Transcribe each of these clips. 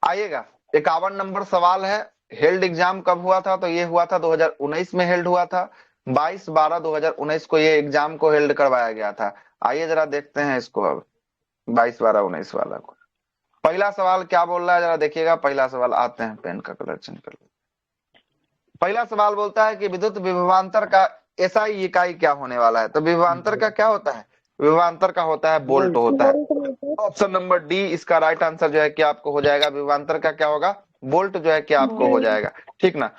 आइएगा 51 नंबर सवाल है। हेल्ड एग्जाम कब हुआ था? तो ये हुआ था 2019 में हेल्ड हुआ था। 22/12/2019 को ये एग्जाम को हेल्ड करवाया गया था। आइए जरा देखते हैं इसको अब 22/12/19 वाला को। पहला सवाल क्या बोल रहा है जरा देखिएगा। पहला सवाल, आते हैं पेन का कलर चेंज कर। पहला सवाल बोलता है कि विद्युत विभवांतर का एसआई इकाई क्या होने वाला है? तो विभवांतर का क्या होता है? विभवांतर का होता है वोल्ट होता है। ऑप्शन नंबर डी इसका राइट आंसर जो है कि आपको हो जाएगा। विभवांतर का क्या होगा? वोल्ट जो है कि आपको हो जाएगा, ठीक ना।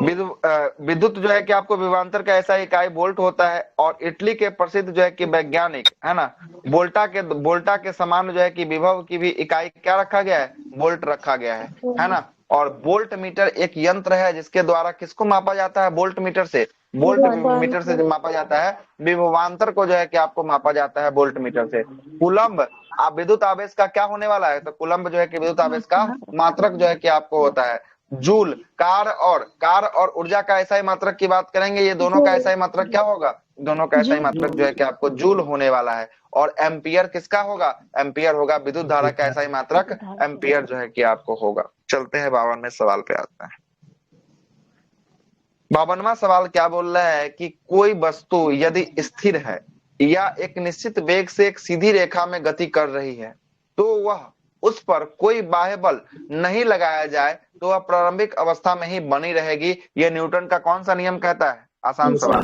विद्युत जो है कि आपको विभवांतर का ऐसा इकाई वोल्ट होता है। और इटली के प्रसिद्ध जो है कि वैज्ञानिक है ना, वोल्टा के समान जो है कि विभव की भी इकाई क्या रखा गया है? वोल्ट रखा गया है ना। और वोल्ट मीटर एक यंत्र है जिसके द्वारा किसको मापा जाता है? वोल्ट मीटर से, वोल्ट मीटर से मापा जाता है विभवांतर को जो है कि आपको मापा जाता है वोल्ट मीटर से। कूलम्ब आप विद्युत आवेश का क्या होने वाला है? तो कूलम्ब जो है कि विद्युत आवेश का मात्रक जो है कि आपको होता है। जूल, कार और ऊर्जा का एसआई मात्रक की बात करेंगे, ये दोनों का एसआई मात्रक क्या होगा? दोनों का एसआई मात्रक जो है कि आपको जूल होने वाला है। और एम्पियर किसका होगा? एम्पियर होगा। विद्युत धारा का एसआई मात्रक एम्पियर जो है कि आपको होगा। चलते हैं 52वें सवाल पे आते हैं। 52वां सवाल क्या बोल रहा है कि कोई वस्तु यदि स्थिर है या एक निश्चित वेग से एक सीधी रेखा में गति कर रही है तो वह उस पर कोई बाह्य बल नहीं लगाया जाए तो वह प्रारंभिक अवस्था में ही बनी रहेगी। यह न्यूटन का कौन सा नियम कहता है? आसान सवाल।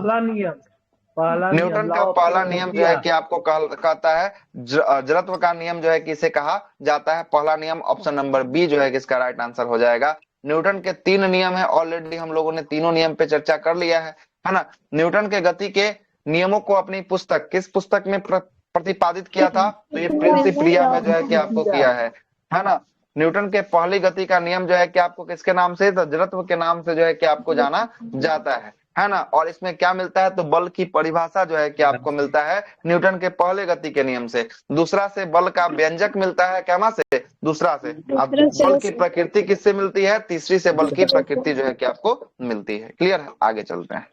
न्यूटन का पहला नियम जो है कि आपको कहता है जड़त्व का नियम जो है कि इसे कहा जाता है पहला नियम। ऑप्शन नंबर बी जो है कि इसका राइट आंसर हो जाएगा। न्यूटन के 3 नियम है, ऑलरेडी हम लोगों ने तीनों नियम पे चर्चा कर लिया है ना। न्यूटन के गति के नियमों को अपनी पुस्तक, किस पुस्तक में प्रतिपादित किया था? तो ये प्रिंसिपिया में जो है कि आपको किया है ना। न्यूटन के पहली गति का नियम जो है कि आपको किसके नाम से? तो जड़त्व के नाम से जो है कि आपको जाना जाता है ना। और इसमें क्या मिलता है? तो बल की परिभाषा जो है कि आपको मिलता है न्यूटन के पहले गति के नियम से। दूसरा से बल का व्यंजक मिलता है क्या से? दूसरा से। अब बल की प्रकृति किससे मिलती है? तीसरी से बल की प्रकृति जो है कि आपको मिलती है। क्लियर है? आगे चलते हैं।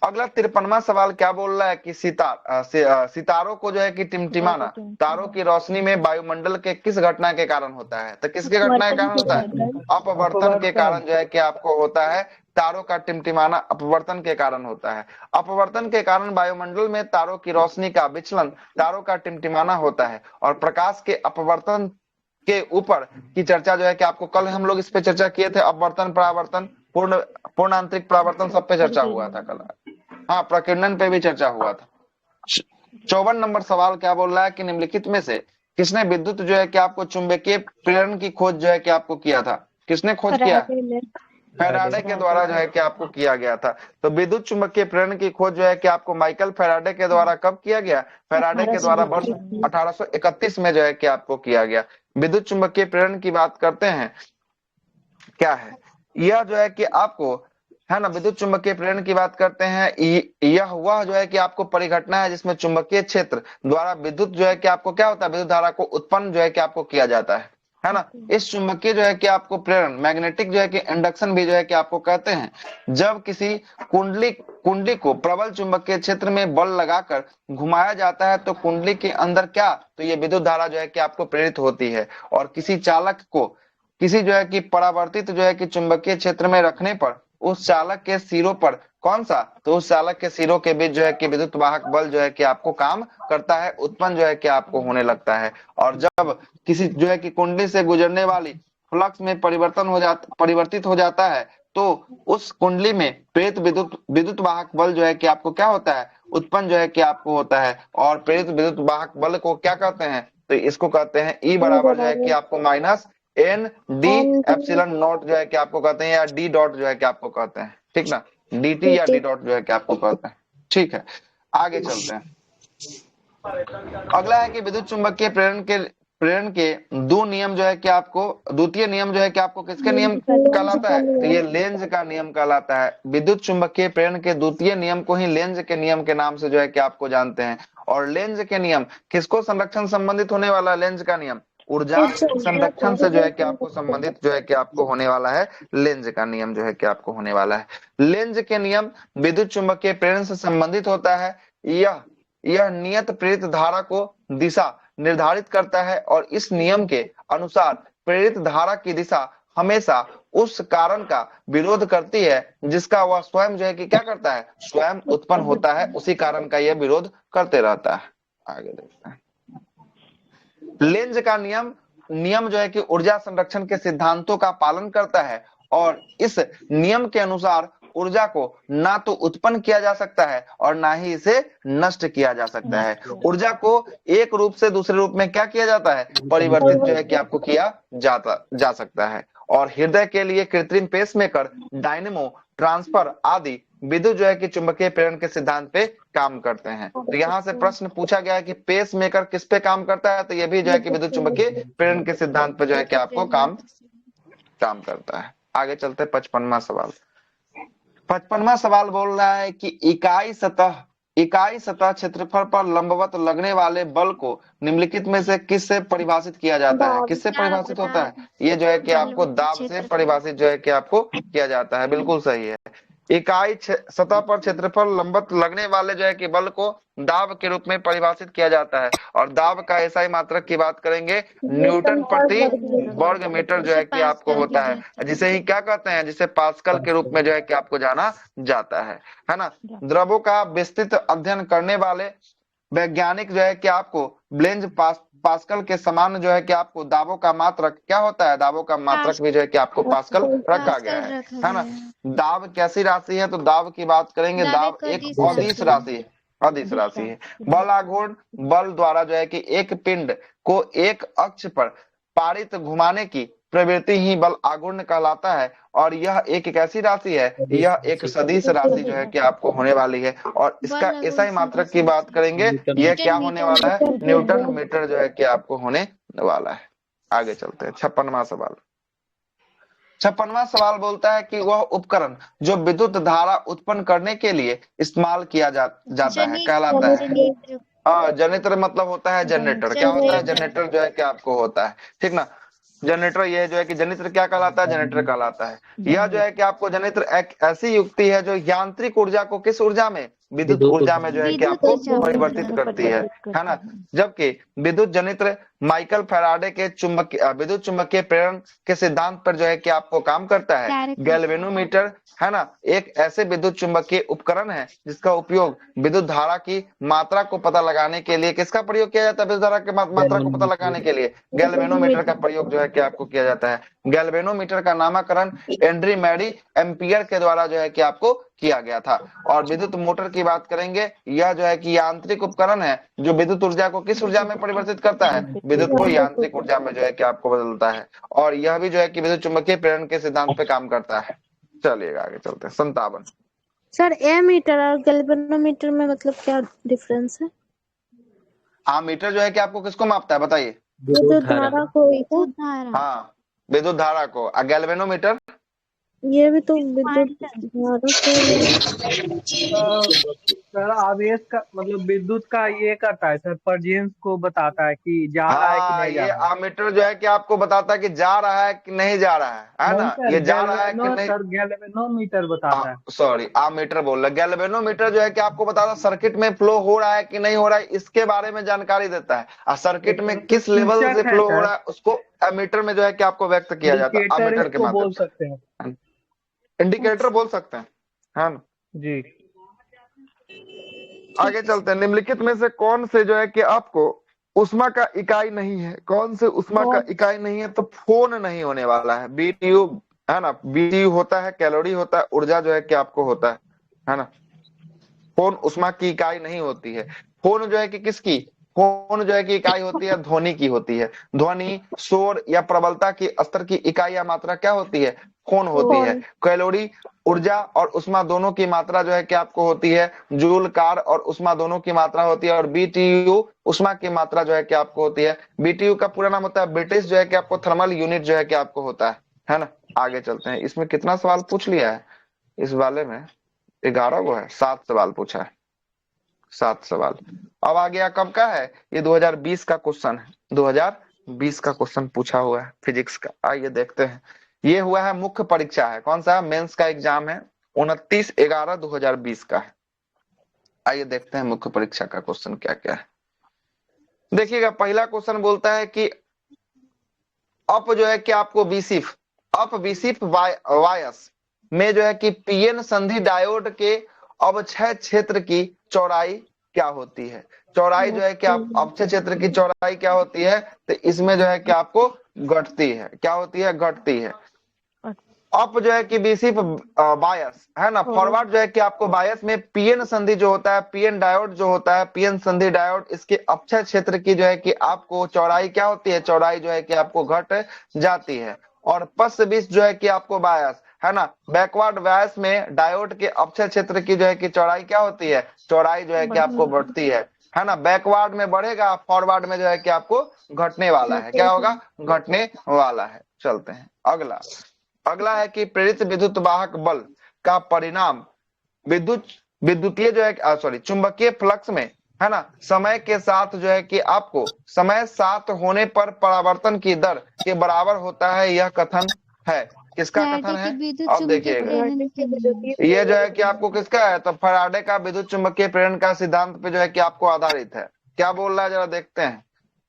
अगला 53वां सवाल क्या बोल रहा है कि सितारों को जो है कि टिमटिमाना तारों की रोशनी में वायुमंडल के किस घटना के कारण होता है? तो किसके घटना के कारण होता है? अपवर्तन के कारण जो है कि आपको होता है। तारों का टिमटिमाना अपवर्तन के कारण होता है। अपवर्तन के कारण वायुमंडल में तारों की रोशनी का विचलन, तारों का टिमटिमाना होता है। और प्रकाश के अपवर्तन के ऊपर की चर्चा जो है कि आपको कल हम लोग इस पे चर्चा किए थे। अपवर्तन, परावर्तन, पूर्ण आंतरिक परावर्तन, सब पे चर्चा हुआ था कल। हाँ, प्रकीर्णन पे भी चर्चा हुआ था। 54 नंबर सवाल क्या बोल रहा है कि निम्नलिखित में से किसने विद्युत जो है कि आपको चुंबकीय प्रेरण की खोज जो है कि आपको किया था? किसने खोज किया? फैराडे के द्वारा जो है कि आपको किया गया था। तो विद्युत चुंबकीय प्रेरण की खोज जो है कि आपको माइकल फैराडे के द्वारा कब किया गया? फैराडे के द्वारा वर्ष 1831 में जो है कि आपको किया गया। विद्युत चुंबकीय प्रेरण की बात करते हैं, क्या है यह जो है कि आपको, है ना, विद्युत चुंबकीय प्रेरण की बात करते हैं। यह वह जो है कि आपको परिघटना है जिसमें चुंबकीय क्षेत्र द्वारा विद्युत जो है कि आपको क्या होता है? विद्युत धारा को उत्पन्न जो है कि आपको किया जाता है ना। इस चुंबकीय जो है कि आपको प्रेरण, मैग्नेटिक जो है कि इंडक्शन भी जो है कि आपको कहते हैं। जब किसी कुंडली को प्रबल चुंबकीय क्षेत्र में बल लगाकर घुमाया जाता है तो कुंडली के अंदर क्या? तो ये विद्युत धारा जो है कि आपको प्रेरित होती है। और किसी चालक को किसी जो है कि परावर्तित जो है कि चुंबकीय क्षेत्र में रखने पर उस चालक के सिरों पर कौन सा? तो उस चालक के सिरों के बीच जो है कि विद्युत वाहक बल जो है कि आपको काम करता है, उत्पन्न जो है कि आपको होने लगता है। और जब किसी जो है कि कुंडली से गुजरने वाली फ्लक्स में परिवर्तित हो जाता है तो उस कुंडली में प्रेरित विद्युत वाहक बल जो है कि आपको क्या होता है? उत्पन्न जो है कि आपको होता है। और प्रेरित विद्युत वाहक बल को क्या कहते हैं? तो इसको कहते हैं ई बराबर जो है कि आपको minus n d epsilon naught जो है कि आपको कहते हैं, या डी डॉट जो है कि आपको कहते हैं, ठीक ना। डी टी या डी डॉट जो है कि आपको कहते हैं, ठीक है। आगे चलते हैं। अगला है कि विद्युत चुंबकीय प्रेरण के दो नियम जो है कि आपको, द्वितीय नियम जो है कि आपको किसके नियम कहलाता है? तो ये लेंज का नियम कहलाता है। विद्युत चुंबकीय प्रेरण के द्वितीय नियम को ही लेंज के नियम के नाम से जो है कि आपको जानते हैं। और लेंज के नियम किसको संरक्षण संबंधित होने वाला है? लेंज का नियम ऊर्जा संरक्षण से जो है कि आपको संबंधित जो है कि आपको होने वाला है। लेंज का नियम जो है कि आपको होने वाला है। लेंज के नियम विद्युत चुंबकीय प्रेरण से संबंधित होता है। यह नियत प्रेरित धारा को दिशा निर्धारित करता है और इस नियम के अनुसार प्रेरित धारा की दिशा हमेशा उस कारण का विरोध करती है जिसका वह स्वयं जो है कि क्या करता है, स्वयं उत्पन्न होता है, उसी कारण का यह विरोध करते रहता है। आगे देखते हैं। लेंज का नियम नियम जो है कि ऊर्जा संरक्षण के सिद्धांतों का पालन करता है और इस नियम के अनुसार ऊर्जा को ना तो उत्पन्न किया जा सकता है और ना ही इसे नष्ट किया जा सकता है। ऊर्जा को एक रूप से दूसरे रूप में क्या किया जाता है, परिवर्तित जो है कि आपको किया जा सकता है। और हृदय के लिए कृत्रिम पेसमेकर, डायनेमो, ट्रांसफर आदि विद्युत जो है कि चुंबकीय प्रेरण के सिद्धांत पे काम करते हैं। तो यहाँ से प्रश्न पूछा गया है कि पेस मेकर किस पे काम करता है, तो ये भी जो है कि विद्युत चुंबकीय प्रेरण के सिद्धांत पे जो है कि आपको काम करता है। आगे चलते 55वां सवाल। 55वां सवाल बोल रहा है कि इकाई सतह क्षेत्रफल पर लंबवत लगने वाले बल को निम्नलिखित में से किससे परिभाषित किया जाता है, किससे परिभाषित होता है, ये जो है कि आपको दाब से परिभाषित जो है कि आपको किया जाता है। बिल्कुल सही है। इकाई सतह पर क्षेत्रफल लंबवत लगने वाले जो है कि बल को दाब के रूप में परिभाषित किया जाता है और दाब का एसआई मात्रक की बात करेंगे न्यूटन प्रति वर्ग मीटर जो है कि आपको होता है, जिसे ही क्या कहते हैं, जिसे पास्कल के रूप में जो है कि आपको जाना जाता है ना। द्रवों का विस्तृत अध्ययन करने वाले वैज्ञानिक जो है कि आपको ब्लेंज पास्कल के समान जो है कि आपको दाबों का मात्रक क्या होता है, दाबों का मात्रक भी जो है कि आपको पास्कल रखा गया है ना। दाब कैसी राशि है, तो दाब की बात करेंगे, दाब एक अदिश राशि है, अदिश राशि है। बल आघूर्ण बल द्वारा जो है कि एक पिंड को एक अक्ष पर पारित घुमाने की प्रवृत्ति ही बल आघूर्ण कहलाता है और यह एक ऐसी राशि है, यह एक सदिश राशि जो है कि आपको होने वाली है और इसका एसआई मात्रक की बात करेंगे, यह क्या होने वाला है, न्यूटन मीटर जो है कि आपको होने वाला है। आगे चलते हैं 56वां सवाल। 56वां सवाल बोलता है कि वह उपकरण जो विद्युत धारा उत्पन्न करने के लिए इस्तेमाल किया जाता है कहलाता है। जनरेटर मतलब होता है जनरेटर, क्या होता है, जनरेटर जो है कि आपको होता है, ठीक ना। जनरेटर यह जो है कि जनरेटर क्या कहलाता है, जनरेटर कहलाता है। यह जो है कि आपको जनरेटर एक ऐसी युक्ति है जो यांत्रिक ऊर्जा को किस ऊर्जा में, विद्युत ऊर्जा में जो है कि आपको परिवर्तित करती है ना। जबकि विद्युत जनरेटर माइकल फैराडे के विद्युत चुंबकीय प्रेरण के सिद्धांत पर जो है कि आपको काम करता है। गैल्वेनोमीटर है ना, एक ऐसे विद्युत चुंबकीय उपकरण है जिसका उपयोग विद्युत धारा की मात्रा को पता लगाने के लिए, किसका प्रयोग किया जाता है, विद्युत धारा की मात्रा को पता लगाने के लिए गैल्वेनोमीटर का प्रयोग जो है कि आपको किया जाता है। गैल्वेनोमीटर का नामकरण एंड्री मैडी एम्पियर के द्वारा जो है कि आपको किया गया था। और विद्युत मोटर की बात करेंगे, यह जो है कि यांत्रिक उपकरण है जो विद्युत ऊर्जा को किस ऊर्जा में परिवर्तित करता है, विद्युत को यांत्रिक ऊर्जा में जो है कि आपको बदलता है और यह भी जो है कि विद्युत चुंबकीय प्रेरण के सिद्धांत पे काम करता है। चलिएगा आगे चलते हैं 57। सर एमीटर और गैल्वेनोमीटर में मतलब क्या डिफरेंस है? मीटर जो है कि आपको किसको मापता है बताइए, विद्युत धारा को। हाँ विद्युत धारा को। गैल्वेनोमीटर ये भी तो विद्युत धारा सर आवेश का मतलब विद्युत का ये करता है सर, पर्जेंस को बताता है कि जा रहा है कि नहीं जा ये रहा है। आमीटर जो है कि आपको बताता है कि जा रहा है कि नहीं जा रहा है ना, सर, ये जा रहा है कि नहीं। सर गैल्वेनोमीटर बताता है। सॉरी आमीटर बोल रहा है। गैल्वेनोमीटर जो है कि आपको बताता है सर्किट में फ्लो हो रहा है कि नहीं हो रहा है, इसके बारे में जानकारी देता है। और सर्किट में किस लेवल से फ्लो हो रहा है उसको एमीटर में जो है कि आपको व्यक्त किया जाता है, एमीटर के माध्यम बोल सकते हैं, इंडिकेटर बोल सकते हैं, है ना जी। आगे चलते हैं। निम्नलिखित में से कौन से जो है कि आपको उष्मा का इकाई नहीं है, कौन से उष्मा का इकाई नहीं है, तो फोन नहीं होने वाला है। बीटीयू है ना, बीटीयू होता है कैलोरी होता है, ऊर्जा जो है कि आपको होता है ना। फोन उष्मा की इकाई नहीं होती है। फोन जो है कि किसकी, फोन जो है कि इकाई होती है ध्वनि की होती है। ध्वनि शोर या प्रबलता की स्तर की इकाई या मात्रा क्या होती है, फोन होती है। कैलोरी ऊर्जा और उष्मा दोनों की मात्रा जो है कि आपको होती है जूल कार और उष्मा दोनों की मात्रा होती है। और बीटीयू उष्मा की मात्रा जो है कि आपको होती है। बीटीयू का पूरा नाम होता है ब्रिटिश जो है कि आपको थर्मल यूनिट जो है कि आपको होता है ना। आगे चलते हैं। इसमें कितना सवाल पूछ लिया है, इस वाले में 11 को है, 7 सवाल पूछा है, 7 सवाल। अब आ गया कब का है, ये 2020 का क्वेश्चन है, 2020 का क्वेश्चन पूछा हुआ है फिजिक्स का। आइए देखते हैं। ये हुआ है मुख्य परीक्षा है, कौन सा, मेंस का एग्जाम है, 29/11/2020 का है। आइए देखते हैं मुख्य परीक्षा का क्वेश्चन क्या क्या है। देखिएगा पहला क्वेश्चन बोलता है कि अप जो है कि आपको बीसिफ अप बीसिफ वायस में जो है कि पीएन संधि डायोड के अवक्षय क्षेत्र की चौड़ाई क्या होती है। चौड़ाई जो है कि आप अवक्षय क्षेत्र की चौड़ाई क्या होती है, तो इसमें जो है कि आपको घटती है। क्या होती है? घटती है। अप जो है कि बीसी बायस है ना, फॉरवर्ड जो है कि आपको बायस में पीएन संधि जो होता है, पीएन डायोड जो होता है, पीएन संधि डायोड, इसके अक्षय क्षेत्र की जो है कि आपको चौड़ाई क्या होती है, चौड़ाई जो है कि आपको घट जाती है। और पश्च बीस जो है कि आपको बायस है ना, बैकवर्ड बायस में डायोड के अक्षय क्षेत्र की जो है कि चौड़ाई क्या होती है, चौड़ाई जो है कि आपको बढ़ती है ना। बैकवर्ड में बढ़ेगा, फॉरवर्ड में जो है कि आपको घटने वाला है। क्या होगा? घटने वाला है। चलते हैं अगला। अगला है कि प्रेरित विद्युत वाहक बल का परिणाम विद्युतीय जो है सॉरी चुंबकीय फ्लक्स में है ना, समय के साथ जो है कि आपको समय साथ होने पर परावर्तन की दर के बराबर होता है। यह कथन है। किसका कथन है? अब देखिएगा ये जो है कि आपको किसका है, तो फैराडे का विद्युत चुंबकीय प्रेरण का सिद्धांत पे जो है कि आपको आधारित है। क्या बोल रहा है जरा देखते हैं।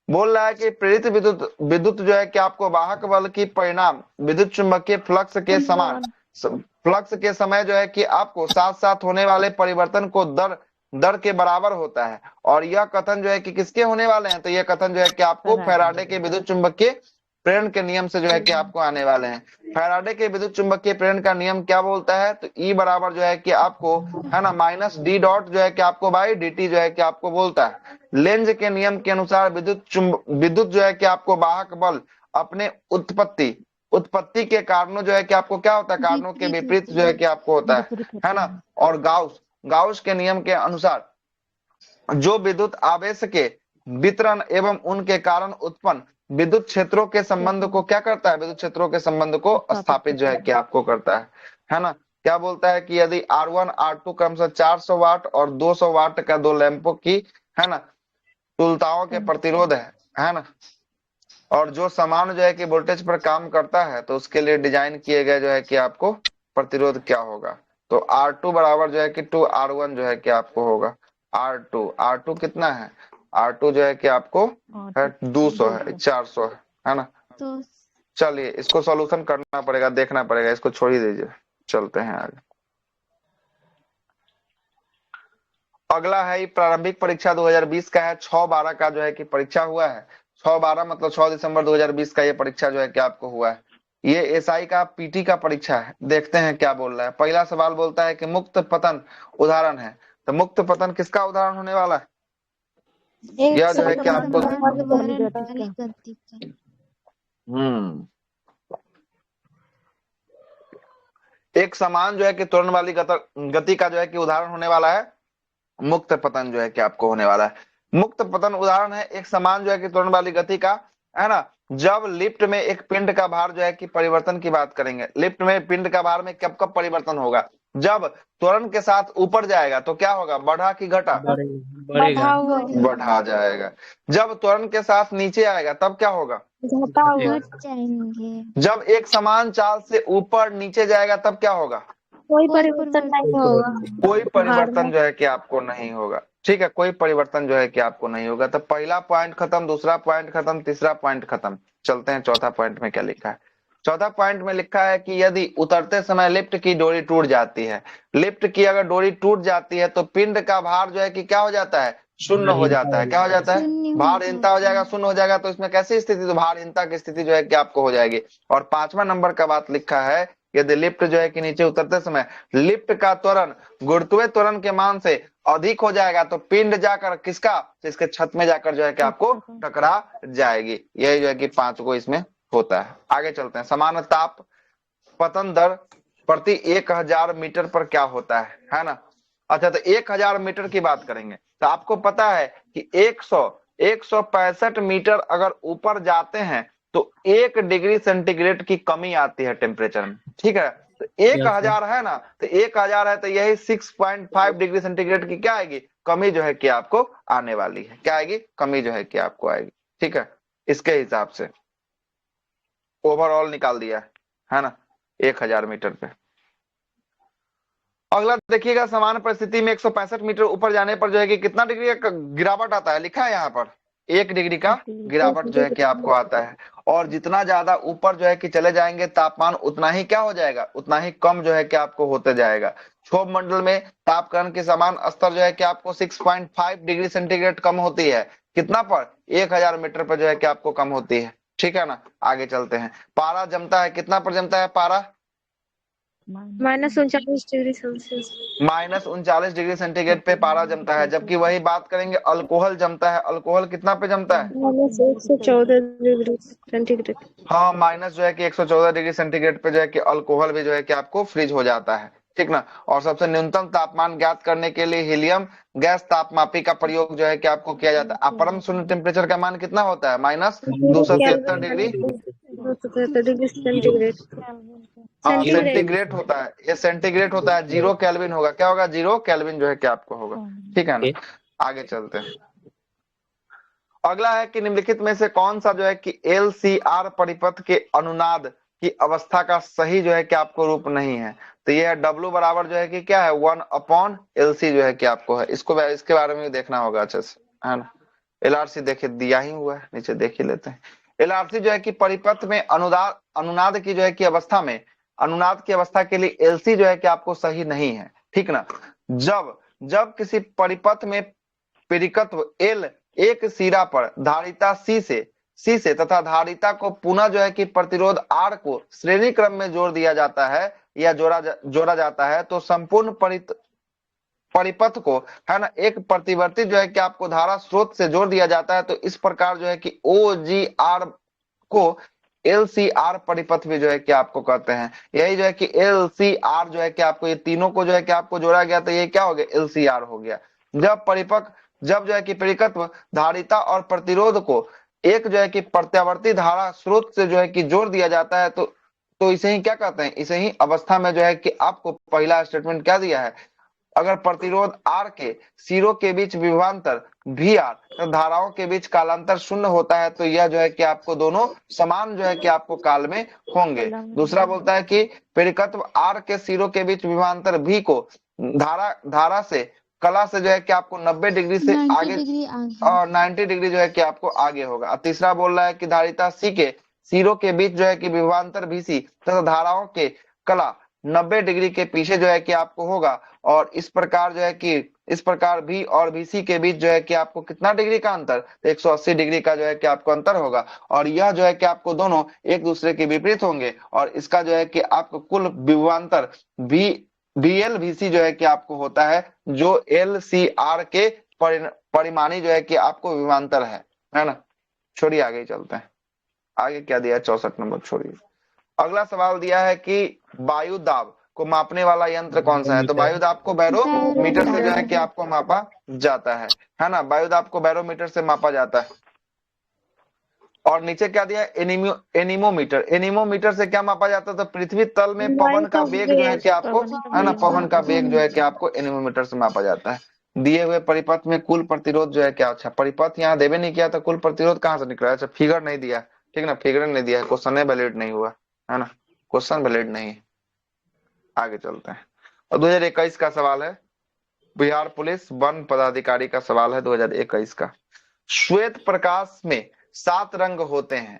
बोल रहा है कि प्रेरित विद्युत विद्युत जो है कि आपको वाहक बल की परिणाम विद्युत चुंबकीय फ्लक्स के समान फ्लक्स के समय जो है कि आपको साथ साथ होने वाले परिवर्तन को दर के बराबर होता है। और यह कथन जो है कि किसके होने वाले हैं, तो यह कथन जो है कि आपको फैराडे के विद्युत चुंबकीय प्रेरण के नियम से जो है कि आपको आने वाले हैं। फैराडे के विद्युत चुंबकीय प्रेरण का नियम क्या बोलता है, तो ई बराबर जो है कि आपको है ना माइनस डी डॉट जो है कि आपको बाई dt जो है कि आपको बोलता है। लेंज के नियम के अनुसार विद्युत जो है कि आपको वाहक बल अपने उत्पत्ति के कारणों जो है कि आपको क्या होता है, कारणों के विपरीत जो है कि आपको होता है ना। और गाउस के नियम के अनुसार जो विद्युत आवेश के वितरण एवं उनके कारण उत्पन्न विद्युत क्षेत्रों के संबंध को क्या करता है, विद्युत क्षेत्रों के संबंध को स्थापित जो है कि आपको करता है ना। क्या बोलता है कि यदि R1 R2 क्रमशः 400 वाट और 200 वाट का दो लैंपों की है ना तुल्यताओं के प्रतिरोध है ना, और जो समान जो है कि वोल्टेज पर काम करता है, तो उसके लिए डिजाइन किए गए जो है कि आपको प्रतिरोध क्या होगा, तो R2 बराबर जो है कि 2R1 जो है कि आपको होगा। R2 कितना है, R2 जो है कि आपको है 200 है, 400 है ना। तो चलिए इसको सॉल्यूशन करना पड़ेगा, देखना पड़ेगा, इसको छोड़ ही दीजिए, चलते हैं आगे। अगला है प्रारंभिक परीक्षा 2020 का है, 6/12 का जो है कि परीक्षा हुआ है। 6/12 मतलब 6 दिसंबर 2020 का ये परीक्षा जो है कि आपको हुआ है। ये एसआई का पीटी का परीक्षा है। देखते हैं क्या बोल रहा है। पहला सवाल बोलता है कि मुक्त पतन उदाहरण है, तो मुक्त पतन किसका उदाहरण होने वाला है, यह जो है कि आपको एक समान जो है कि त्वरण वाली गति का जो है कि उदाहरण होने वाला है। मुक्त पतन जो है कि आपको होने वाला है। मुक्त पतन उदाहरण है एक समान जो है कि त्वरण वाली गति का, है ना। जब लिफ्ट में एक पिंड का भार जो है कि परिवर्तन की बात करेंगे, लिफ्ट में पिंड का भार में कब कब परिवर्तन होगा, जब त्वरण के साथ ऊपर जाएगा तो क्या होगा, बढ़ा कि घटा, बढ़ा जाएगा। जब त्वरण के साथ नीचे आएगा तब क्या होगा, घट जाएंगे। जब एक समान चाल से ऊपर नीचे जाएगा तब क्या होगा, कोई परिवर्तन नहीं होगा, कोई परिवर्तन जो है कि आपको नहीं होगा। ठीक है, कोई परिवर्तन जो है कि आपको नहीं होगा। तो पहला पॉइंट खत्म, दूसरा पॉइंट खत्म, तीसरा पॉइंट खत्म। चलते हैं चौथा पॉइंट में क्या लिखा है। चौथा पॉइंट में लिखा है कि यदि उतरते समय लिफ्ट की डोरी टूट जाती है, लिफ्ट की अगर डोरी टूट जाती है तो पिंड का भार जो है कि क्या हो जाता है, शून्य हो जाता है। क्या हो जाता है, भारहीनता हो जाएगा, शून्य हो जाएगा। तो इसमें कैसी स्थिति, तो भारहीनता की स्थिति जो है कि आपको हो जाएगी। और 5वां नंबर का बात लिखा है, यदि लिफ्ट जो है कि नीचे उतरते समय लिफ्ट का त्वरण गुरुत्वीय त्वरण के मान से अधिक हो जाएगा तो पिंड जाकर किसका, इसके छत में जाकर जो है कि आपको टकरा जाएगी। यही जो है कि 5 को इसमें होता है। आगे चलते हैं। समान ताप पतन दर प्रति 1000 मीटर पर क्या होता है ना। अच्छा, तो 1000 मीटर की बात करेंगे तो आपको पता है कि 165 मीटर अगर ऊपर जाते हैं तो 1 डिग्री सेंटीग्रेड की कमी आती है टेम्परेचर में। ठीक है, तो 1000 है ना, तो 1000 है तो यही 6.5 डिग्री सेंटीग्रेड की क्या आएगी, कमी जो है कि आपको आने वाली है। क्या आएगी, कमी जो है कि आपको आएगी। ठीक है, इसके हिसाब से ओवरऑल निकाल दिया है ना 1000 मीटर पे। अगला देखिएगा, समान परिस्थिति में 165 मीटर ऊपर जाने पर जो है कि कितना डिग्री का गिरावट आता है, लिखा है यहाँ पर 1 डिग्री का गिरावट जो है कि आपको आता है। और जितना ज्यादा ऊपर जो है कि चले जाएंगे तापमान, उतना ही क्या हो जाएगा, उतना ही कम जो है कि आपको होते जाएगा। क्षोभ मंडल में तापक्रम के समान स्तर जो है कि आपको 6.5 डिग्री सेंटीग्रेड कम होती है। कितना पर? 1000 मीटर पर जो है कि आपको कम होती है। ठीक है ना, आगे चलते हैं। पारा जमता है, कितना पर जमता है पारा? -39 डिग्री सेल्सियस। -39 डिग्री सेंटीग्रेड पे पारा जमता है। जबकि वही बात करेंगे, अल्कोहल जमता है। अल्कोहल कितना पे जमता है? -114 डिग्री सेंटीग्रेड। हाँ, माइनस जो है कि 114 डिग्री सेंटीग्रेड पे जो है कि अल्कोहल भी जो है कि आपको फ्रीज हो जाता है। ठीक ना। और सबसे न्यूनतम तापमान ज्ञात करने के लिए हीलियम गैस तापमापी का प्रयोग जो है कि आपको किया जाता है। परम शून्य टेम्परेचर का मान कितना होता है? -273 डिग्री 273 डिग्री सेंटीग्रेड। हाँ सेंटीग्रेड। सेंटीग्रेड होता है, ये सेंटीग्रेड होता है। 0 केल्विन होगा, क्या होगा? 0 केल्विन जो है कि आपको होगा। ठीक है ना, आगे चलते हैं। अगला है कि निम्नलिखित में से कौन सा जो है कि LCR परिपथ के अनुनाद की अवस्था का सही जो है कि आपको रूप नहीं है। तो ये है W बराबर जो है कि क्या है, 1/LC जो है कि आपको है। इसके बारे में भी देखना होगा अच्छे से, है ना। LRC देखे दिया ही हुआ है, नीचे देख ही लेते हैं। LRC जो है कि परिपथ में अनुनाद की जो है कि अवस्था में, अनुनाद की अवस्था के लिए LC जो है कि आपको सही नहीं है। ठीक ना। जब जब किसी परिपथ में प्रेरिकत्व L एक सिरा पर धारिता C से तथा धारिता को पुनः जो है कि प्रतिरोध R को श्रेणी क्रम में जोड़ दिया जाता है या जोड़ा जाता है, तो संपूर्ण परिपथ को, है ना, एक प्रतिवर्ती जो है कि आपको धारा स्रोत से जोड़ दिया जाता है। तो इस प्रकार जो है कि OGR को LCR परिपथ भी जो है कि आपको कहते हैं। यही जो है कि LCR जो है कि आपको, ये तीनों को जो है कि आपको जोड़ा गया तो ये क्या हो गया? LCR हो गया। जब जो है कि प्रेरिकत्व धारिता और प्रतिरोध को एक जो है कि प्रत्यावर्ती धारा स्रोत से जो है कि जोड़ दिया जाता है, तो इसे ही क्या कहते हैं? इसे ही अवस्था में जो है कि आपको पहला स्टेटमेंट क्या दिया है, अगर प्रतिरोध R के सिरों के बीच विभवांतर VR तो धाराओं के बीच कालांतर शून्य होता है, तो यह जो है कि आपको दोनों समान जो है कि आपको काल में होंगे। दूसरा बोलता है कि प्रेरिकत्व R के सिरों के बीच विभवांतर V को धारा से कला से जो है कि आपको 90 डिग्री से आगे और 90 डिग्री जो है कि आपको आगे होगा। और तीसरा बोल रहा है कि धारिता C के सिरों के बीच जो है कि विभवांतर VC तथा धाराओं के कला 90 डिग्री के पीछे जो है कि आपको होगा। और इस प्रकार जो है कि इस प्रकार V और VC के बीच जो है कि आपको कितना डिग्री का अंतर? 180 डिग्री का जो है कि आपको अंतर होगा। और यह जो है कि आपको दोनों एक दूसरे के विपरीत होंगे, और इसका जो है कि आपको कुल विभवांतर VL VC जो है कि आपको होता है, जो LCR के परिमाणी जो है कि आपको विभवांतर है ना। छोड़िए, आगे ही चलते हैं। आगे क्या दिया है? 64 नंबर छोड़िए। अगला सवाल दिया है कि वायु दाब को मापने वाला यंत्र कौन सा है? तो वायु दाब को बैरोमीटर से जो है कि आपको मापा जाता है ना। वायु दाब को बैरोमीटर से मापा जाता है। और नीचे क्या दिया है? एनीमोमीटर। एनीमोमीटर से क्या मापा जाता है? तो पृथ्वी तल में पवन का वेग जो है कि आपको, है ना, पवन का वेग जो है कि आपको एनीमोमीटर से मापा जाता है। दिए हुए परिपथ में कुल प्रतिरोध जो है क्या? अच्छा, परिपथ यहाँ देवे नहीं किया तो कुल प्रतिरोध कहाँ से निकला? अच्छा, फिगर नहीं दिया। ठीक ना, फिगर नहीं दिया है, क्वेश्चन वैलिड नहीं हुआ, है ना, क्वेश्चन वैलिड नहीं है। आगे चलते हैं। और 2021 का सवाल है, बिहार पुलिस वन पदाधिकारी का सवाल है 2021 का। श्वेत प्रकाश में 7 रंग होते हैं,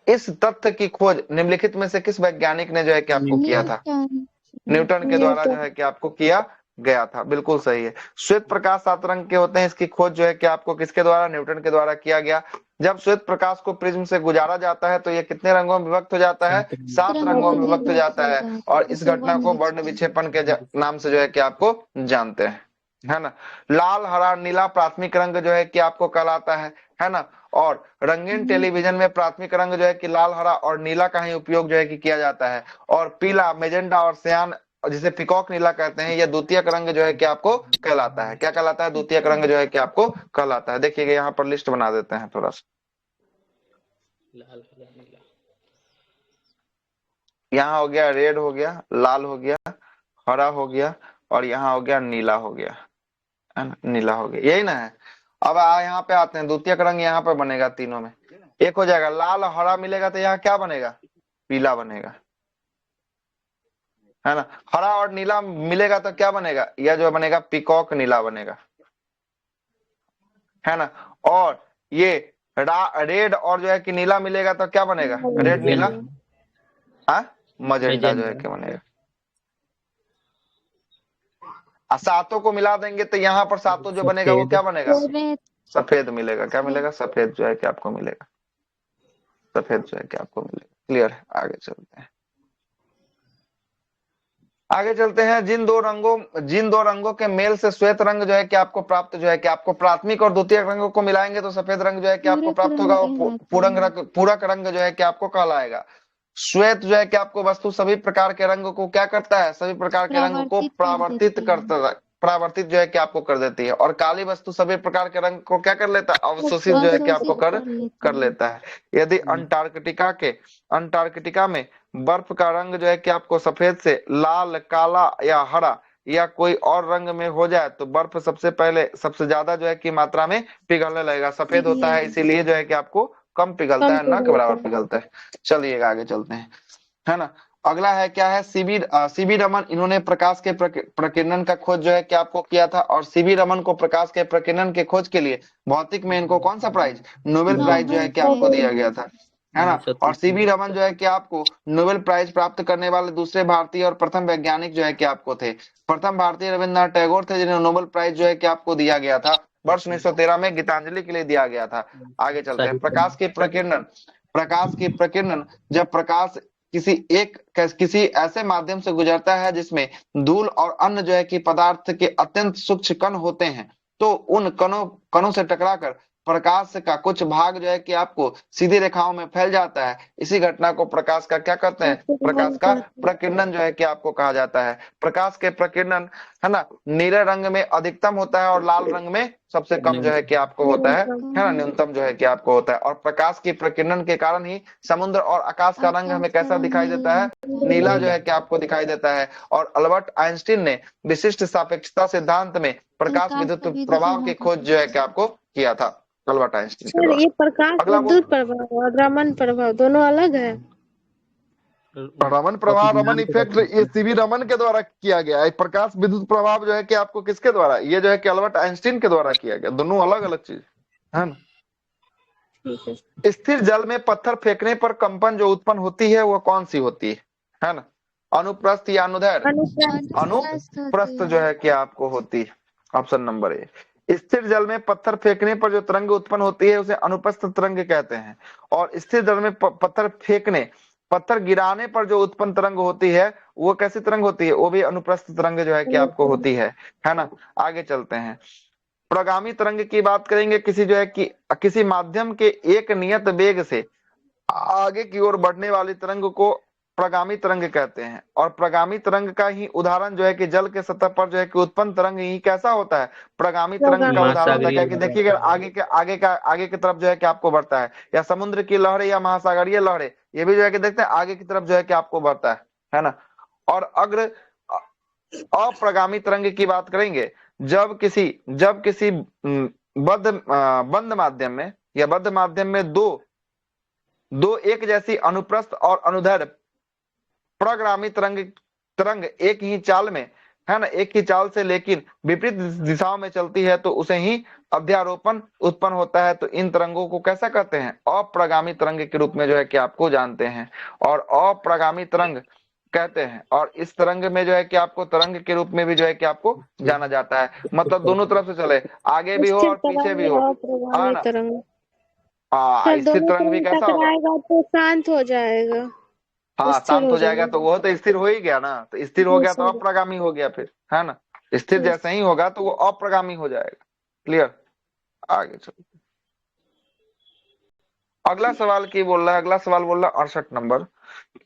इस तथ्य की खोज निम्नलिखित में से किस वैज्ञानिक ने जो है कि आपको किया था? न्यूटन के द्वारा जो है कि आपको किया गया था। बिल्कुल सही है। श्वेत प्रकाश 7 रंग के होते हैं, इसकी खोज जो है कि आपको किसके द्वारा? न्यूटन के द्वारा किया गया। जब श्वेत प्रकाश को प्रिज्म से गुजारा जाता है तो यह कितने रंगों में विभक्त हो जाता है? 7 रंगों में विभक्त हो जाता है। और इस घटना को वर्ण विक्षेपण के नाम से जो है कि आपको जानते हैं, है ना। लाल हरा नीला प्राथमिक रंग जो है कि आपको कहलाता है ना। और रंगीन टेलीविजन में प्राथमिक रंग जो है कि लाल हरा और नीला का ही उपयोग जो है कि किया जाता है। और पीला मेजेंडा और सियान, जिसे पिकॉक नीला कहते हैं, यह द्वितीयक रंग जो है कि आपको कहलाता है। क्या कहलाता है? द्वितीयक रंग जो है कि आपको कहलाता है। देखिएगा यहाँ पर लिस्ट बना देते हैं थोड़ा सा। यहाँ हो गया रेड, हो गया लाल, हो गया हरा, हो गया, और यहाँ हो गया नीला, हो गया, है ना, नीला हो गया, यही ना है। अब यहाँ पे आते हैं, द्वितीयक रंग यहाँ पे बनेगा, तीनों में एक हो जाएगा। लाल हरा मिलेगा तो यहाँ क्या बनेगा? पीला बनेगा, है ना। हरा और नीला मिलेगा तो क्या बनेगा? यह जो बनेगा पिकॉक नीला बनेगा, है ना। और ये रेड और जो है कि नीला मिलेगा तो क्या बनेगा? रेड नीला, हाँ मजेंटा जो है क्या बनेगा। सातों को मिला देंगे तो यहाँ पर सातों जो बनेगा वो क्या बनेगा? सफेद मिलेगा। क्या मिलेगा? सफेद जो है कि आपको मिलेगा, सफेद जो है कि आपको मिलेगा। क्लियर है? आगे चलते हैं, आगे चलते हैं। जिन दो रंगों के मेल से श्वेत रंग जो है कि आपको प्राप्त जो है कि आपको प्राथमिक और द्वितीयक रंगों को मिलाएंगे तो सफेद रंग जो है कि आपको प्राप्त होगा। वो पूरक रंग जो है कि आपको कहलाएगा। श्वेत जो है कि आपको वस्तु सभी प्रकार के रंग को क्या करता है? सभी प्रकार के रंग को परावर्तित जो है कि आपको कर देती है। और काली वस्तु सभी प्रकार के रंग को क्या कर लेता है? अवशोषित जो है कि आपको कर लेता है। यदि अंटार्कटिका में बर्फ का रंग जो है कि आपको सफेद से लाल, काला या हरा या कोई और रंग में हो जाए तो बर्फ सबसे ज्यादा जो है कि मात्रा में पिघलने लगेगा। सफेद होता है इसीलिए जो है कि आपको कम पिघलता है, ना के बराबर पिघलता है। चलिएगा आगे चलते हैं, है ना। अगला है क्या है? सीवी रमन, इन्होंने प्रकाश के प्रकीर्णन का खोज जो है कि आपको किया था। और सीवी रमन को प्रकाश के प्रकीर्णन के खोज के लिए भौतिक में इनको कौन सा प्राइज? नोबेल प्राइज जो है कि आपको दिया गया था, है ना। और सीवी रमन जो है कि आपको नोबेल प्राइज प्राप्त करने वाले दूसरे भारतीय और प्रथम वैज्ञानिक जो है कि आपको थे। प्रथम भारतीय रविन्द्रनाथ टैगोर थे जिन्हें नोबेल प्राइज जो है कि आपको दिया गया था वर्ष 1913 में गीतांजलि के लिए दिया गया था। आगे चलते हैं। प्रकाश की प्रकीर्णन, जब प्रकाश किसी ऐसे माध्यम से गुजरता है जिसमें धूल और अन्य जो है कि पदार्थ के अत्यंत सूक्ष्म कण होते हैं तो उन कणों से टकराकर प्रकाश का कुछ भाग जो है कि आपको सीधी रेखाओं में फैल जाता है। इसी घटना को प्रकाश का क्या कहते हैं? प्रकाश का प्रकीर्णन जो है कि आपको कहा जाता है। प्रकाश के प्रकीर्णन, है ना, नीले रंग में अधिकतम होता है और लाल रंग में सबसे कम जो है कि आपको होता है ना, न्यूनतम जो है कि आपको होता है। और प्रकाश की प्रकीर्णन के कारण ही समुद्र और आकाश का रंग हमें कैसा दिखाई देता है? नीला जो है कि आपको दिखाई देता है। और अल्बर्ट आइंस्टीन ने विशिष्ट सापेक्षता सिद्धांत में प्रकाश विद्युत प्रभाव की खोज जो है कि आपको किया था अल्बर्ट आइंस्टीन के द्वारा। ये प्रकाश विद्युत प्रभाव और रमन प्रभाव दोनों अलग है। रमन प्रभाव, रमन इफेक्ट, ये सीवी रमन के द्वारा किया गया है। प्रकाश विद्युत प्रभाव जो है कि आपको किसके द्वारा? ये जो है कि अल्बर्ट आइंस्टीन के द्वारा किया गया। दोनों अलग अलग चीज है ना। स्थिर जल में पत्थर फेंकने पर कंपन जो उत्पन्न होती है वो कौन सी होती है ना? अनुप्रस्थ या अनुदैर्ध्य? अनुप्रस्थ जो है कि आपको होती है। Option number A. स्थिर जल में पत्थर फेंकने पर जो तरंग उत्पन्न होती है उसे अनुप्रस्थ तरंग कहते हैं। और स्थिर जल में पत्थर गिराने पर जो उत्पन्न तरंग होती है वो कैसी तरंग होती है? वो भी अनुप्रस्थ तरंग जो है कि आपको होती है ना। आगे चलते हैं। प्रगामी तरंग की बात करेंगे। किसी माध्यम के एक नियत वेग से आगे की ओर बढ़ने वाली तरंग को प्रगामी तरंग कहते हैं। और प्रगामी तरंग का ही उदाहरण जो है कि जल के सतह पर जो है कि उत्पन्न तरंग ही कैसा होता है? प्रगामी तरंग का उदाहरण होता है। क्या कि देखिए आगे की तरफ जो है कि आपको बढ़ता है, या समुद्र की लहरें या महासागरीय लहरें, ये भी जो है कि देखते हैं आगे की तरफ जो है कि आपको बढ़ता है ना। और अग्र अप्रगामी तरंग की बात करेंगे। जब किसी बंद माध्यम में या बद्ध माध्यम में दो एक जैसी अनुप्रस्थ और अनुदैर्ध्य प्रगामी तरंग एक ही चाल में, है ना, एक ही चाल से लेकिन विपरीत दिशाओं में चलती है तो उसे ही अध्यारोपण उत्पन्न होता है। तो इन तरंगों को कैसा कहते हैं? अप्रगामी तरंग के रूप में जो है कि आपको जानते हैं और अप्रगामी तरंग कहते हैं। और इस तरंग में जो है कि आपको तरंग के रूप में भी जो है कि आपको जाना जाता है। मतलब दोनों तरफ से चले, आगे भी हो और पीछे भी हो, है ना। स्थिर तरंग भी कैसा होगा? तो शांत हो जाएगा। हाँ, शांत हो जाएगा तो वो तो स्थिर हो ही गया ना। तो स्थिर हो गया तो अप्रगामी हो गया फिर, है ना। स्थिर जैसे ही होगा तो वो अप्रगामी हो जाएगा। क्लियर? आगे चलो। अगला सवाल बोल रहा है 68 नंबर।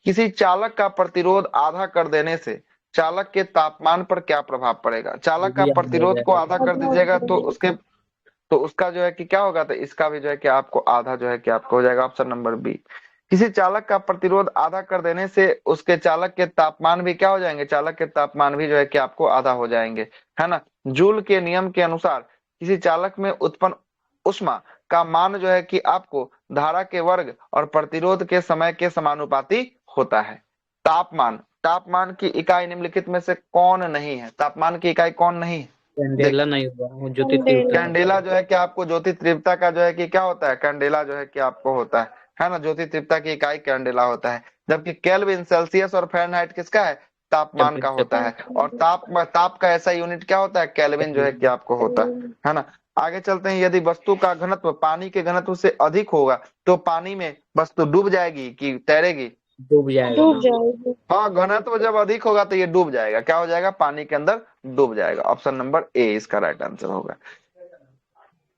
किसी चालक का प्रतिरोध आधा कर देने से चालक के तापमान पर क्या प्रभाव पड़ेगा? चालक का प्रतिरोध को आधा कर दीजिएगा तो उसका जो है कि क्या होगा? तो इसका भी जो है कि आपको आधा जो है कि आपको हो जाएगा। Option number B. किसी चालक का प्रतिरोध आधा कर देने से उसके चालक के तापमान भी क्या हो जाएंगे? चालक के तापमान भी जो है कि आपको आधा हो जाएंगे, है ना। जूल के नियम के अनुसार किसी चालक में उत्पन्न उष्मा का मान जो है कि आपको धारा के वर्ग और प्रतिरोध के समय के समानुपाती होता है। तापमान की इकाई निम्नलिखित में से कौन नहीं है? तापमान की इकाई कौन नहीं है? कैंडेला नहीं होगा, वो ज्योति तीव्रता। कैंडेला जो है कि आपको ज्योति तीव्रता का जो है कि क्या होता है, कैंडेला जो है कि आपको होता है ना, ज्योति तीव्रता की इकाई कैंडेला होता है। जबकि केल्विन, सेल्सियस और फ़ारेनहाइट किसका है, तापमान का होता है। और ताप का ऐसा यूनिट क्या होता है, केल्विन जो है कि आपको होता है ना। आगे चलते हैं, यदि वस्तु का घनत्व पानी के घनत्व से अधिक होगा तो पानी में वस्तु डूब जाएगी कि तैरेगी, डूब जाएगा। डूब जाएगी। हाँ, घनत्व जब अधिक होगा तो ये डूब जाएगा, क्या हो जाएगा, पानी के अंदर डूब जाएगा। ऑप्शन नंबर ए इसका राइट आंसर होगा।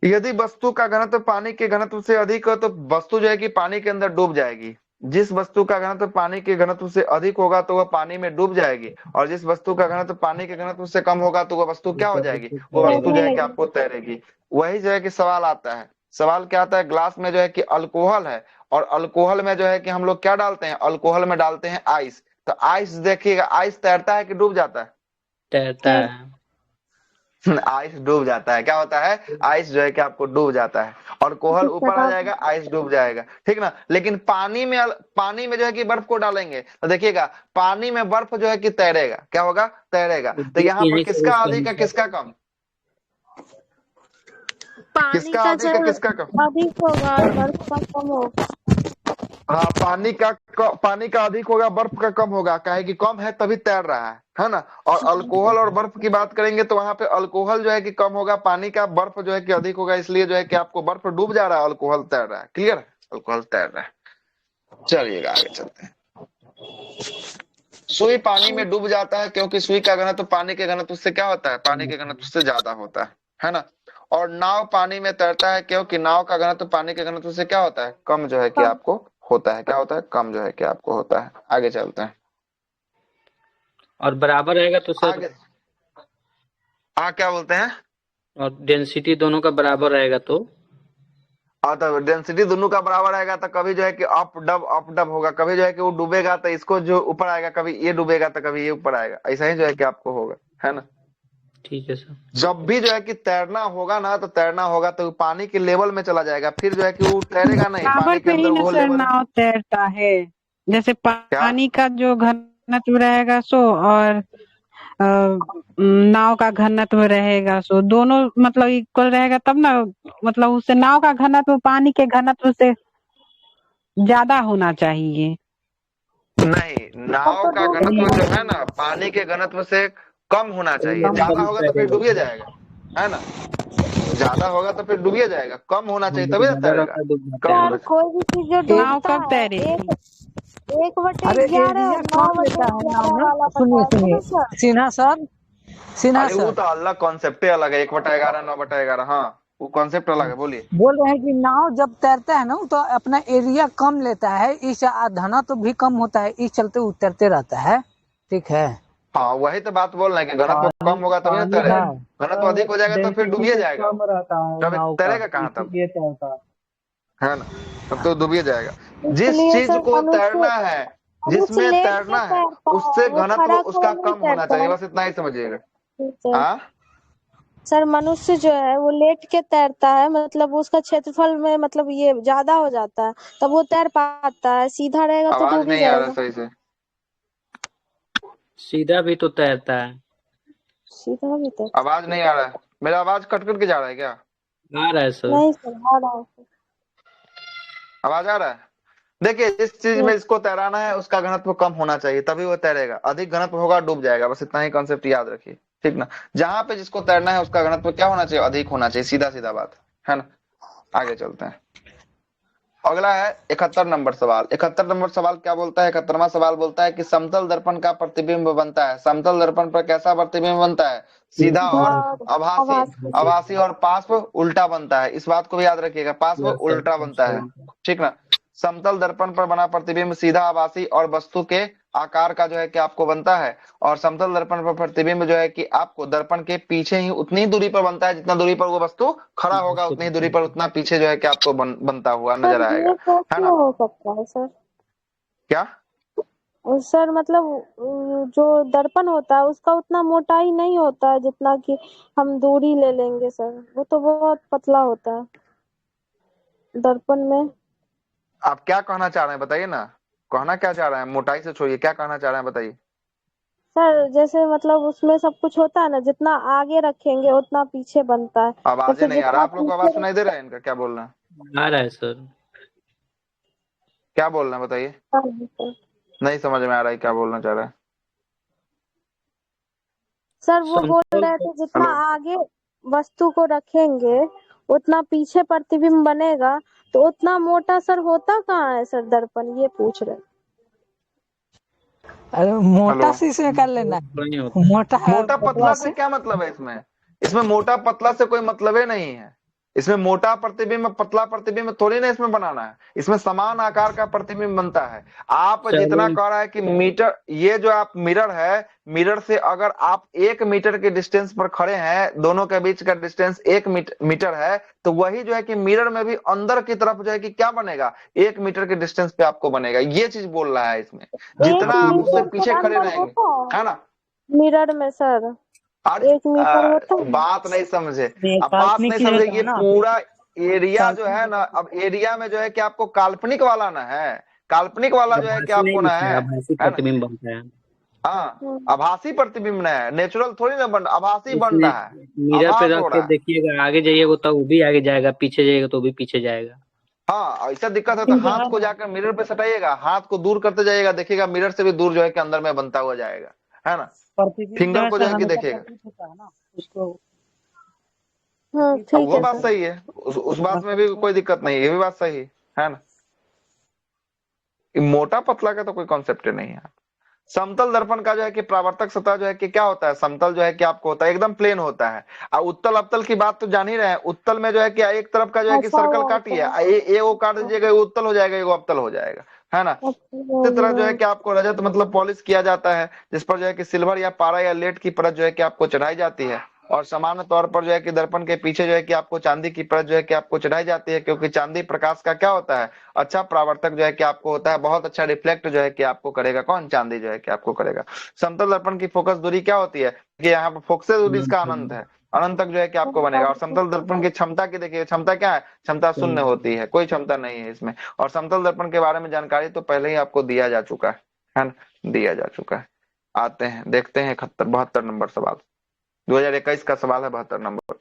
यदि वस्तु का घनत्व पानी के घनत्व से अधिक हो तो वस्तु जो है कि पानी के अंदर डूब जाएगी। जिस वस्तु का घनत्व पानी के घनत्व से अधिक होगा तो वह पानी में डूब जाएगी, और जिस वस्तु का घनत्व पानी के घनत्व से कम होगा तो वह वस्तु क्या हो जाएगी, वो वस्तु जो है कि आपको तैरेगी। वही जो है कि सवाल आता है, सवाल क्या आता है, ग्लास में जो है कि अल्कोहल है, और अल्कोहल में जो है कि हम लोग क्या डालते हैं, अल्कोहल में डालते हैं आइस। तो आइस देखिएगा, आइस तैरता है कि डूब जाता है, तैरता है। आइस डूब जाता है। क्या होता है, आइस जो है कि आपको डूब जाता है, और कोहल ऊपर आ जाएगा, आइस डूब जाएगा, ठीक ना। लेकिन पानी में जो है कि बर्फ को डालेंगे तो देखिएगा पानी में बर्फ जो है कि तैरेगा, क्या होगा, तैरेगा। तो यहाँ पर किसका अधिक है, किसका कम, पानी किसका का अधिक है, किसका कम, अधिक होगा और बर्फ का कम होगा। हाँ, पानी का अधिक होगा, बर्फ का कम होगा, काहे कि कम है तभी तैर रहा है ना। और अल्कोहल और बर्फ की बात करेंगे तो वहां पे अल्कोहल जो है कि कम होगा, पानी का, बर्फ जो है कि अधिक होगा, इसलिए जो है कि आपको बर्फ डूब जा रहा है, अल्कोहल तैर रहा है। क्लियर, अल्कोहल तैर रहा है। चलिएगा आगे चलते हैं। सुई पानी में डूब जाता है क्योंकि सुई का घनत्व पानी के घनत्व से क्या होता है, पानी के घनत्व से ज्यादा होता है ना। और नाव पानी में तैरता है क्योंकि नाव का घनत्व पानी के घनत्व से क्या होता है, कम जो है कि आपको होता है, क्या होता है, कम जो है कि आपको होता है। आगे चलते हैं। और बराबर रहेगा तो सर, आगे क्या बोलते हैं, और डेंसिटी दोनों का बराबर रहेगा तो तो डेंसिटी दोनों का बराबर आएगा तो कभी जो है कि अप डब होगा, कभी जो है कि वो डूबेगा तो इसको जो ऊपर आएगा, कभी ये डूबेगा तो कभी ये ऊपर आएगा, ऐसा ही जो है कि आपको होगा, है ना। ठीक है सर। जब भी जो है कि तैरना होगा ना, तो तैरना होगा तो पानी के लेवल में चला जाएगा, फिर जो है कि वो तैरेगा नहीं, बराबर पानी के पे ही अंदर ना वो सर लेवल। नाव तैरता है। जैसे क्या, पानी का जो घनत्व रहेगा सो, और नाव का घनत्व रहेगा सो, दोनों मतलब इक्वल रहेगा तब ना, मतलब उससे नाव का घनत्व पानी के घनत्व से ज्यादा होना चाहिए। नहीं, नाव का घनत्व जो है ना पानी के घनत्व से कम होना चाहिए, ज्यादा होगा तो फिर डूबिए जाएगा, है ना। ज्यादा होगा तो फिर डूबिए जाएगा, कम होना चाहिए तभी ना तैरेगा, कम होना सर कोई भी चीज जो नाव डूबता कब है तैरेगी? 1/11 और 9/11 वाला सुनिए बताया ना सर। सिन्हा सर, सिन्हा अरे वो सर तो अलग कॉन्सेप्ट अलग है, 1/11 9/11, हाँ वो कॉन्सेप्ट अलग है, बोलिए। बोल रहे हैं कि नाव जब तैरता है ना तो अपना एरिया कम लेता है, इस धना तो भी कम होता है, इस चलते वो तैरते रहता है। ठीक है, हाँ वही तो बात बोल रहे हैं कि घनत्व कम होगा तभी ना पानी तैरेगा, हाँ घनत्व अधिक हो जाएगा तो फिर डेंसिटी डूबिए जाएगा, कम रहता है तब नाव का, तैरेगा कहाँ तब, इसीलिए तैरता है। है ना, तब तो डूबिए जाएगा। जिस इसलिए चीज सर को मनुष्य तैरना है, मनुष्य जिसमें लेट के तैरना है, तैरता है, उससे वो घनत्व खड़ा उसका खड़ा नहीं कम होना तैरता चाहिए, है। बस इतना ही समझिएगा। सर हाँ, सर मनुष्य जो है वो लेट के तैरता है, मतलब उसका क्षेत्रफल में मतलब ये ज्यादा हो जाता है, तब वो तैर पाता है। सीधा रहेगा तो आवाज डूब ही नहीं आ रहा जाएगा। सही से, सीधा भी तो तैरता है। सीधा भी तैर आवाज नहीं आ रहा है, मेरा आवाज कट कट के जा रहा है क्या, आ रहा है सर। नहीं सर, आ रहा है। आवाज आ रहा है। देखिए, जिस चीज में इसको तैराना है उसका घनत्व कम होना चाहिए तभी वो तैरेगा, अधिक घनत्व होगा डूब जाएगा, बस इतना ही कॉन्सेप्ट याद रखिए, ठीक ना। जहां पे जिसको तैरना है उसका घनत्व क्या होना चाहिए, अधिक होना चाहिए, सीधा सीधा बात है ना। आगे चलते हैं। अगला है 71 नंबर सवाल। 71 नंबर सवाल क्या बोलता है, 71वां सवाल बोलता है कि समतल दर्पण का प्रतिबिंब बनता है, समतल दर्पण पर कैसा प्रतिबिंब बनता है, सीधा और आभासी, आभासी और पार्श्व उल्टा बनता है। इस बात को भी याद रखिएगा, पार्श्व उल्टा बनता है, ठीक ना। समतल दर्पण पर बना प्रतिबिंब सीधा, आभासी और वस्तु के आकार का जो है कि आपको बनता है, और समतल दर्पण पर प्रतिबिंब जो है कि आपको दर्पण के पीछे ही उतनी दूरी पर बनता है जितना दूरी पर वो वस्तु खड़ा होगा, उतनी दूरी पर उतना पीछे जो है कि आपको बनता हुआ नजर सर आएगा, ये है कैसे ना। हो सकता है सर? क्या, सर मतलब जो दर्पण होता है उसका उतना मोटाई नहीं होता है जितना कि हम दूरी ले लेंगे सर, वो तो बहुत पतला होता है दर्पण में। आप क्या कहना चाह रहे हैं बताइए ना, कहना क्या चाह रहे हैं, मोटाई से छोड़िए, क्या कहना चाह रहे हैं बताइए। सर जैसे मतलब उसमें सब कुछ होता है ना, जितना आगे रखेंगे उतना पीछे बनता है, या आवाज फिर नहीं आ रहा, जितना आप लोग को आवाज पीछे सुनाई दे रहा है इनका? क्या बोल रहे हैं, आ रहा है सर। क्या बोल रहे हैं बताइए? रखता है सर। नहीं समझ में आ रहा है क्या बोलना चाह रहा है। सर वो बोल समतल रहे थे जितना हेलो, आगे वस्तु को रखेंगे उतना पीछे प्रतिबिंब बनेगा, तो उतना मोटा सर होता कहाँ है सर दर्पण, ये पूछ रहे। अरे मोटा हेलो। से इसमें कर लेना, नहीं होता है। मोटा मोटा पतला पतला से से। क्या मतलब है इसमें? इसमें मोटा पतला से कोई मतलब ही नहीं है। इसमें मोटा प्रतिबिंब पतला प्रतिबिंब थोड़ी ना इसमें बनाना है, इसमें समान आकार का प्रतिबिंब बनता है। आप जितना चलिए कह रहा है कि मीटर, ये जो आप मिरर है, मिरर से अगर आप 1 मीटर के डिस्टेंस पर खड़े हैं, दोनों के बीच का डिस्टेंस 1 मीटर है, तो वही जो है कि मिरर में भी अंदर की तरफ जो है कि क्या बनेगा, 1 मीटर के डिस्टेंस पे आपको बनेगा, ये चीज बोल रहा है इसमें। एक जितना आप उससे मीटर पीछे सर खड़े अंदर रहेंगे, होता है ना। है मिरर में सर, आज 1 मीटर होता है। बात नहीं समझे, ये अब बात नहीं काल्पनिक ही समझे। रहता ये है ना, पूरा एरिया जो है काल्पनिक। ना, अब एरिया में जो है कि आपको काल्पनिक वाला ना है, काल्पनिक वाला जो है कि आभासी नहीं आपको ना दिखता है, आभासी है ना। प्रतिबिंब बनता है। हाँ, हम्म, आभासी प्रतिबिंब ना है, नेचुरल थोड़ी ना बन, आभासी बन इसमें रहा है, मिरर पे आभास रख हो के रहा है। देखिएगा, आगे जाइएगा तो वो भी आगे जाएगा, पीछे जाइएगा तो वो भी पीछे जाएगा। हाँ, ऐसा दिक्कत है तो हाथ को जाकर मिरर पे सटाइएगा, हाथ को दूर करते जाइएगा, देखिएगा मिरर से भी दूर जो है कि अंदर में बनता हुआ जाएगा, है ना। प्रतिबिंब जो फिंगर है को जो सर है कि हमेशा देखिएगा। प्रतीत होता है ना, उसको अब ठीक वो है बात सर। सही है, उस बात में भी कोई दिक्कत नहीं है, ये भी बात सही है ना। कि मोटा पतला का तो कोई कॉन्सेप्ट नहीं है। समतल दर्पण का जो है कि परावर्तक सतह जो है कि क्या होता है, समतल जो है कि आपको होता है एकदम प्लेन होता है। और उत्तल अवतल की बात तो जान ही रहे हैं, उत्तल में जो है कि एक तरफ का जो है कि ऐसा सर्कल हुआ काटिए, होता वो काट दीजिएगा, वो उत्तल हो जाएगा, वो अवतल हो जाएगा, है ना। इसी तरह जो है है। कि आपको रजत मतलब पॉलिश किया जाता है, जिस पर जो है कि सिल्वर या पारा या लेड की परत जो है कि आपको चढ़ाई जाती है। और सामान्य तौर पर जो है कि दर्पण के पीछे जो है कि आपको चांदी की परत जो है कि आपको चढ़ाई जाती है, क्योंकि चांदी प्रकाश का क्या होता है, अच्छा परावर्तक जो है कि आपको होता है, बहुत अच्छा रिफ्लेक्ट जो है कि आपको करेगा, कौन, चांदी जो है कि आपको करेगा। समतल दर्पण की फोकस दूरी क्या होती है, कि यहाँ पर फोकस दूरी इसका अनंत है, अनंत तक जो है कि आपको बनेगा। और समतल दर्पण की क्षमता की देखिए, क्षमता क्या है, क्षमता शून्य होती है, कोई क्षमता नहीं है इसमें। और समतल दर्पण के बारे में जानकारी तो पहले ही आपको दिया जा चुका है ना, दिया जा चुका है। आते हैं, देखते हैं 72 नंबर सवाल, 2021 का सवाल है 72 नंबर।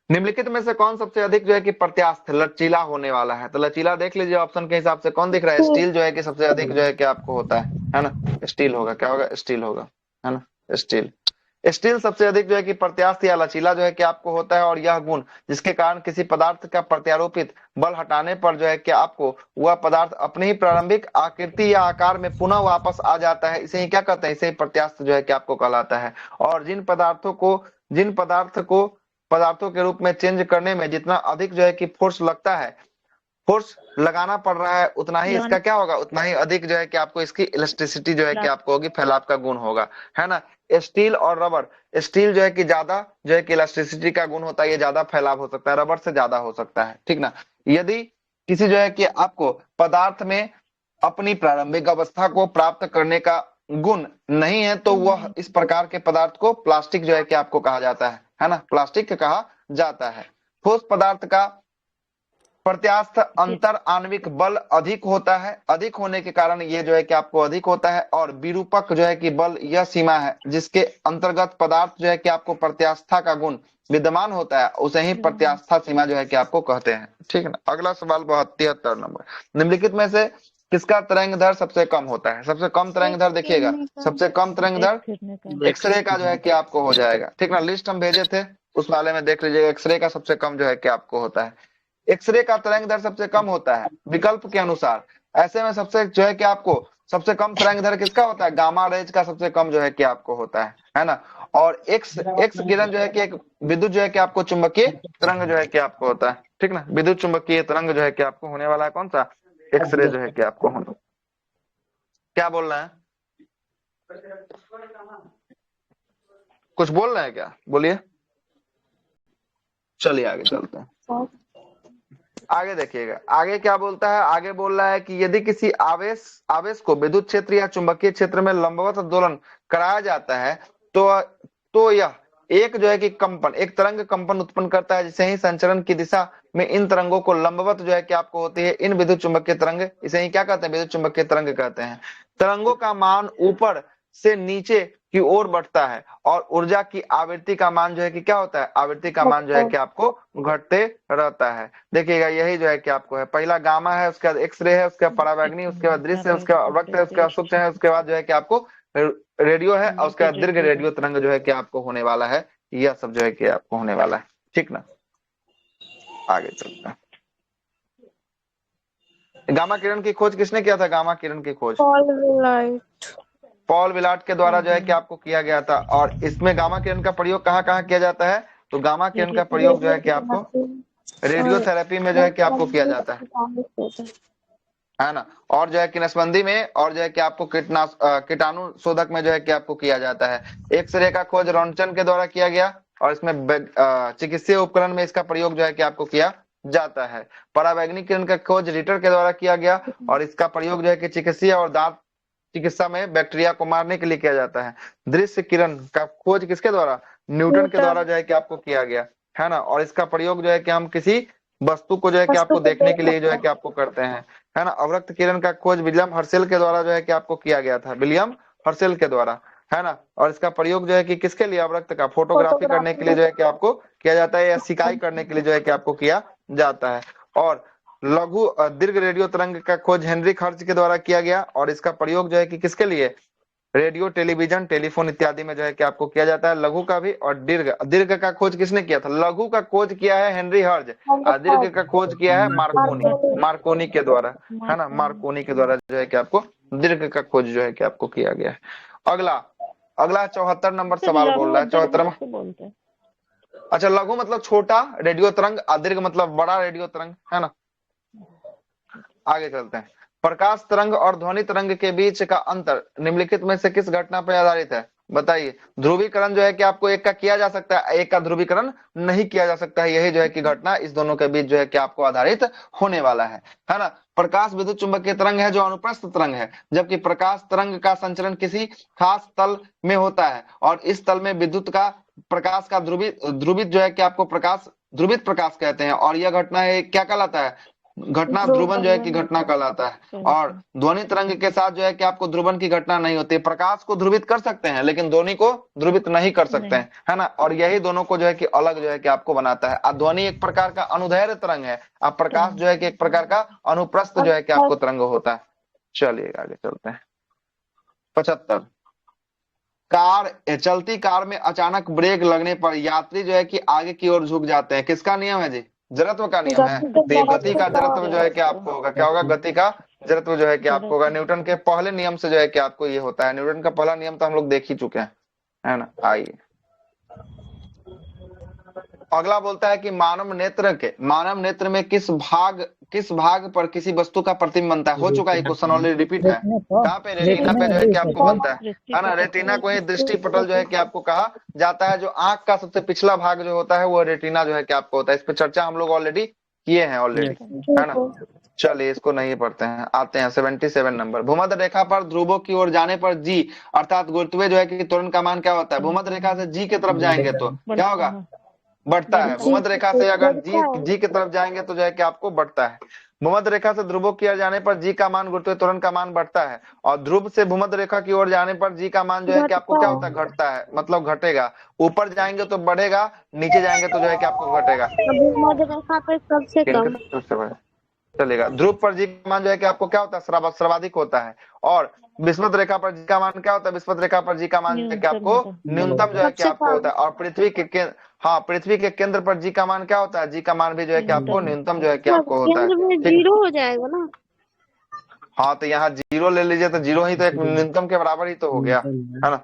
निम्नलिखित में से कौन सबसे अधिक जो है कि प्रत्यास्थ लचीला होने वाला है? तो लचीला देख लीजिए ऑप्शन के हिसाब से, कौन दिख रहा है, स्टील जो है कि सबसे अधिक जो है कि आपको होता है ना। स्टील होगा, क्या होगा, स्टील होगा, है ना, स्टील। स्टील सबसे अधिक जो है कि प्रत्यास्थ या लचीला जो है कि आपको होता है, और यह गुण जिसके कारण किसी पदार्थ का प्रत्यारोपित बल हटाने पर जो है कि आपको वह पदार्थ अपनी ही प्रारंभिक आकृति या आकार में पुनः वापस आ जाता है, इसे ही क्या कहते हैं, इसे ही प्रत्यास्थ जो है कि आपको कहलाता है। और जिन पदार्थों के रूप में चेंज करने में जितना अधिक जो है कि फोर्स लगता है, फोर्स लगाना पड़ रहा है, उतना ही इसका क्या होगा, उतना ही अधिक जो है कि आपको इसकी इलास्टिसिटी जो है कि आपको होगी, फैलाव का गुण होगा, है ना। स्टील और रबर, स्टील जो है कि ज्यादा जो है कि इलास्टिसिटी का गुण होता है, ये ज्यादा फैलाव हो सकता है, रबर से ज्यादा हो सकता है, ठीक ना। यदि किसी जो है कि आपको पदार्थ में अपनी प्रारंभिक अवस्था को प्राप्त करने का गुण नहीं है, तो वह इस प्रकार के पदार्थ को प्लास्टिक जो है कि आपको कहा जाता है ना, प्लास्टिक कहा जाता है। ठोस पदार्थ का प्रत्यास्थ अंतर आणविक बल अधिक होता है, अधिक होने के कारण ये जो है कि आपको अधिक होता है। और विरूपक जो है कि बल यह सीमा है जिसके अंतर्गत पदार्थ जो है कि आपको प्रत्यास्था का गुण विद्यमान होता है, उसे ही प्रत्यास्था सीमा जो है कि आपको कहते हैं, ठीक है ना। अगला सवाल 73 नंबर, निम्नलिखित में से किसका तरंग दर सबसे कम होता है? सबसे कम तरंग दर देखिएगा, सबसे कम तरंग दर एक्सरे का जो है कि आपको हो जाएगा, ठीक ना। लिस्ट हम भेजे थे उस वाले में देख लीजिएगा, एक्सरे का सबसे कम जो है कि आपको होता है, एक्सरे का तरंग दर सबसे कम होता है विकल्प के अनुसार। ऐसे में सबसे जो है कि आपको सबसे कम तरंग दर किसका होता है, गामा रेज का सबसे कम जो है कि आपको होता है ना। और एक्स एक्स किरण जो है कि एक विद्युत जो है कि आपको चुंबकीय तरंग जो है कि आपको होता है, ठीक ना। विद्युत चुंबकीय तरंग जो है कि आपको होने वाला है कौन सा, एक्सरे जो है कि आपको होना। क्या बोल रहे हैं, कुछ बोल रहे हैं क्या, बोलिए। चलिए आगे चलते हैं, आगे देखिएगा, आगे क्या बोलता है, आगे बोल रहा है कि यदि किसी आवेश आवेश को विद्युत क्षेत्र या चुंबकीय क्षेत्र में लंबवत दोलन कराया जाता है, तो यह एक जो है कि कंपन, एक तरंग कंपन उत्पन्न करता है, जिसे ही संचरण की दिशा में इन तरंगों को लंबवत जो है कि आपको होती है इन विद्युत चुंबकीय तरंग, इसे ही क्या कहते हैं, विद्युत चुंबकीय तरंग कहते हैं। तरंगों का मान ऊपर से नीचे की ओर बढ़ता है और ऊर्जा की आवृत्ति का मान जो है कि क्या होता है, आवृत्ति का मान जो है कि आपको घटते रहता है। देखिएगा यही जो है कि आपको है, पहला गामा है, उसके बाद एक्स रे है, उसके बाद परावैंगनी, उसके बाद दृश्य है, उसके बाद अवरक्त है, उसके बाद सूक्ष्म है, उसके बाद जो है कि आपको रेडियो है, और उसके बाद दीर्घ रेडियो तरंग जो है कि आपको होने वाला है। यह सब जो है कि आपको होने वाला है, ठीक ना। आगे चलते हैं। गामा किरण की खोज किसने किया था? गामा किरण की खोज पॉल विलाट के द्वारा जो है कि आपको किया गया था। और इसमें गामा किरण का प्रयोग कहाँ कहाँ किया जाता है? तो गामा किरण का प्रयोग जो है कि आपको रेडियोथेरेपी में जो है कि आपको किया जाता है ना, और जो है कि नसबंदी में, और जो है कि आपको कीटाणु शोधक में जो है कि आपको किया जाता है। एक्सरे का खोज रॉन्टन के द्वारा किया गया, और इसमें चिकित्सीय उपकरण में इसका प्रयोग जो है कि आपको किया जाता है। परावैंगनिक किरण का खोज रिटर के द्वारा किया गया, और इसका प्रयोग जो है कि चिकित्सीय और दांत चिकित्सा में बैक्टीरिया को मारने के लिए किया जाता है। दृश्य किरण का खोज किसके द्वारा? न्यूटन के द्वारा जो है कि आपको किया गया है ना, और इसका प्रयोग जो है कि हम किसी वस्तु को जो है कि आपको देखने के लिए जो है कि आपको करते हैं, है ना। अवरक्त किरण का खोज विलियम हर्शेल के द्वारा जो है कि आपको किया गया था, विलियम हर्शेल के द्वारा, है ना। और इसका प्रयोग जो है कि किसके लिए? अवरक्त का फोटोग्राफी करने के लिए जो है कि आपको किया जाता है, या सिकाई करने के लिए जो है कि आपको किया जाता है। और लघु दीर्घ रेडियो तरंग का खोज हेनरिक हर्ट्ज के द्वारा किया गया, और इसका प्रयोग जो है कि किसके लिए? रेडियो, टेलीविजन, टेलीफोन इत्यादि में जो है कि आपको किया जाता है। लघु का भी, और दीर्घ का खोज किसने किया था? लघु का खोज किया है हेनरी हर्ज, और दीर्घ का खोज किया है मार्कोनी के द्वारा, है ना। मार्कोनी के द्वारा जो है कि आपको दीर्घ का खोज जो है कि आपको किया गया है। अगला 74 नंबर सवाल बोल रहा है। 74। अच्छा, लघु मतलब छोटा रेडियो तरंग, दीर्घ मतलब बड़ा रेडियो तरंग, है ना। आगे चलते हैं। प्रकाश तरंग और ध्वनि तरंग के बीच का अंतर निम्नलिखित में से किस घटना पर आधारित है? बताइए। ध्रुवीकरण जो है कि आपको एक का किया जा सकता है, एक का ध्रुवीकरण नहीं किया जा सकता है। यही जो है कि घटना इस दोनों के बीच जो है कि आपको आधारित होने वाला है ना। प्रकाश विद्युत चुंबकीय तरंग है जो अनुप्रस्थ तरंग है, जबकि प्रकाश तरंग का संचरण किसी खास तल में होता है, और इस तल में विद्युत का प्रकाश का ध्रुवित जो है कि आपको प्रकाश ध्रुवित प्रकाश कहते हैं, और यह घटना है क्या कहलाता है? घटना ध्रुवन जो है कि घटना कहलाता है। और ध्वनि तरंग के साथ जो है कि आपको ध्रुवन की घटना नहीं होती। प्रकाश को ध्रुवित कर सकते हैं, लेकिन ध्वनि को ध्रुवित नहीं कर सकते हैं, है ना। और यही दोनों को जो है कि अलग जो है कि आपको बनाता है। ध्वनि एक प्रकार का अनुदैर्घ्य तरंग है, अब प्रकाश जो है कि एक प्रकार का अनुप्रस्थ जो है कि आपको तरंग होता है। चलिए आगे चलते हैं। 75। चलती कार में अचानक ब्रेक लगने पर यात्री जो है कि आगे की ओर झुक जाते हैं। किसका नियम है जी? जड़त्व का नियम है। गति का जड़त्व जो है कि आपको होगा, क्या होगा? गति का जड़त्व जो है कि आपको होगा। न्यूटन के पहले नियम से जो है कि आपको ये होता है। न्यूटन का पहला नियम तो हम लोग देख ही चुके हैं, है ना। आइए अगला बोलता है कि मानव नेत्र में किस भाग पर किसी वस्तु का प्रतिबिंब बनता है? हो चुका है क्वेश्चन, ऑलरेडी रिपीट है। कहाँ पे? रेटिना पे जो है कि आपको बनता है ना। रेटिना को ही दृष्टि पटल जो है कि आपको कहा जाता है। जो आंख का सबसे पिछला भाग जो होता है वो रेटिना जो है कि आपको होता है। इस पे चर्चा हम लोग ऑलरेडी किए हैं है ना। चलिए इसको नहीं पढ़ते हैं, आते हैं 77 नंबर। भूमध्य रेखा पर ध्रुवों की ओर जाने पर जी अर्थात गुरुत्वीय जो है कि त्वरण का मान क्या होता है? भूमध्य रेखा से जी की तरफ जाएंगे तो क्या होगा? बढ़ता है। भूमध्य रेखा से अगर जी की तरफ जाएंगे तो जो है कि आपको बढ़ता है। भूमध्य रेखा से ध्रुवों की ओर जाने पर जी का मान गुरुत्वीय त्वरण का मान बढ़ता है, और ध्रुव से भूमध्य रेखा की ओर जाने पर जी का मान जो है कि आपको क्या होता है? घटता है, मतलब घटेगा। ऊपर जाएंगे तो बढ़ेगा, नीचे जाएंगे तो जो है कि आपको घटेगा। भूमध्य रेखा पे सबसे कम चलेगा। ध्रुव पर जी का मान जो है कि आपको क्या होता है? सर्वाधिक होता है। और विषुवत रेखा पर जी का मान क्या होता है? विषुवत रेखा पर जी का मान जो है कि आपको न्यूनतम जो है कि आपको होता है। और पृथ्वी के केंद्र पर जी का मान क्या होता है? जी का मान भी जो है कि आपको न्यूनतम जो है कि आपको होता है। जीरो हो जाएगा ना। हाँ, तो यहाँ जीरो ले लीजिए, तो जीरो ही तो एक न्यूनतम के बराबर ही तो हो गया, है ना।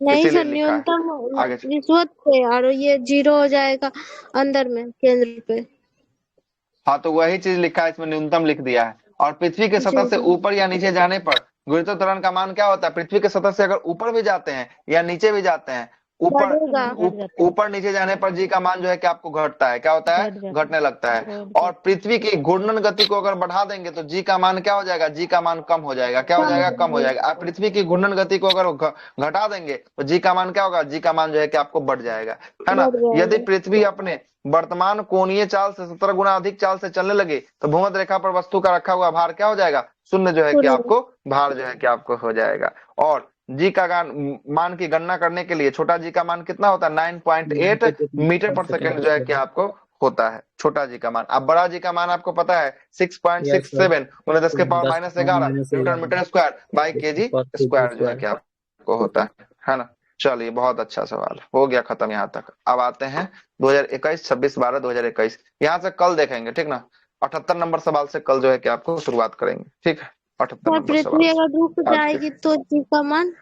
नहीं सर, न्यूनतम विषुवत पे, और ये जीरो हो जाएगा अंदर में केंद्र पे। हाँ, तो वही चीज लिखा है इसमें, न्यूनतम लिख दिया है। और पृथ्वी के सतह से ऊपर या नीचे जाने पर गुरुत्व त्वरण का मान क्या होता है? पृथ्वी के सतह से अगर ऊपर भी जाते हैं या नीचे भी जाते हैं, ऊपर नीचे जाने पर जी का मान जो है कि आपको घटता है। क्या होता है? घटने लगता है। और पृथ्वी की घूर्णन गति को अगर बढ़ा देंगे तो जी का मान क्या हो जाएगा? जी का मान कम हो जाएगा। क्या हो जाएगा? कम हो जाएगा। आप पृथ्वी की घूर्णन गति को अगर घटा देंगे तो जी का मान क्या होगा? जी का मान जो है कि आपको बढ़ जाएगा, है ना। यदि पृथ्वी अपने वर्तमान कोणीय चाल से 17 गुना अधिक चाल से चलने लगे तो भूमध्य रेखा पर वस्तु का रखा हुआ भार क्या हो जाएगा? शून्य जो है कि आपको भार जो है कि आपको हो जाएगा। और जी का मान की गणना करने के लिए छोटा जी का मान कितना होता है 9.8 मीटर पर सेकंड जो है कि आपको होता है छोटा जी का मान। अब बड़ा जी का मान आपको पता है 6.67 उन्हें 10 के power -11 newton metre square by kg square जो है कि आपको होता है ना। चलिए बहुत अच्छा सवाल हो गया खत्म यहाँ तक। अब आते हैं 2021 26/12/2021 यहाँ से कल देखेंगे ठीक ना। 78 नंबर सवाल से कल जो है कि आपको शुरुआत करेंगे ठीक है। 78 नंबर पृथ्वी सवाल अगर रुक जाएगी तो जी का मान